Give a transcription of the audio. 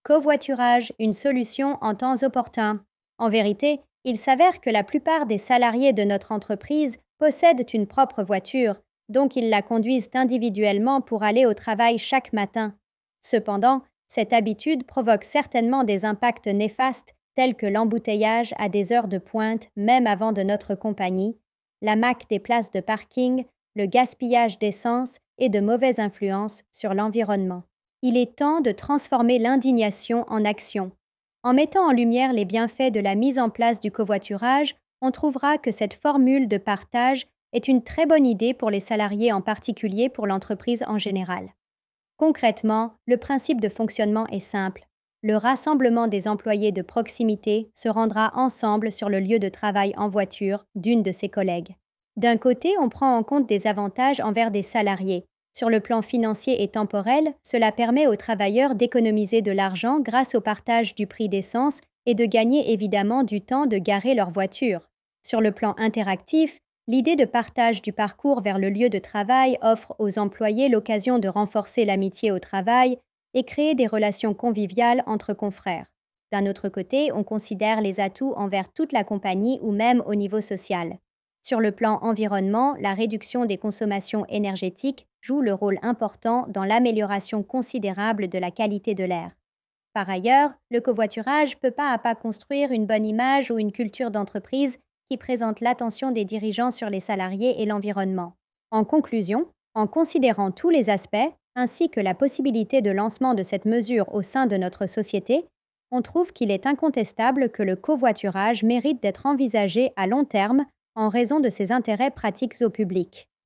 Covoiturage, une solution en temps opportun. En vérité, il s'avère que la plupart des salariés de notre entreprise possèdent une propre voiture, donc ils la conduisent individuellement pour aller au travail chaque matin. Cependant, cette habitude provoque certainement des impacts néfastes tels que l'embouteillage à des heures de pointe, même avant de notre compagnie, la manque des places de parking, le gaspillage d'essence et de mauvaises influences sur l'environnement. Il est temps de transformer l'indignation en action. En mettant en lumière les bienfaits de la mise en place du covoiturage, on trouvera que cette formule de partage est une très bonne idée pour les salariés, en particulier pour l'entreprise en général. Concrètement, le principe de fonctionnement est simple. Le rassemblement des employés de proximité se rendra ensemble sur le lieu de travail en voiture d'une de ses collègues. D'un côté, on prend en compte des avantages envers des salariés. Sur le plan financier et temporel, cela permet aux travailleurs d'économiser de l'argent grâce au partage du prix d'essence et de gagner évidemment du temps de garer leur voiture. Sur le plan interactif, l'idée de partage du parcours vers le lieu de travail offre aux employés l'occasion de renforcer l'amitié au travail et créer des relations conviviales entre confrères. D'un autre côté, on considère les atouts envers toute la compagnie ou même au niveau social. Sur le plan environnement, la réduction des consommations énergétiques joue le rôle important dans l'amélioration considérable de la qualité de l'air. Par ailleurs, le covoiturage peut pas à pas construire une bonne image ou une culture d'entreprise qui présente l'attention des dirigeants sur les salariés et l'environnement. En conclusion, en considérant tous les aspects, ainsi que la possibilité de lancement de cette mesure au sein de notre société, on trouve qu'il est incontestable que le covoiturage mérite d'être envisagé à long terme en raison de ses intérêts pratiques au public.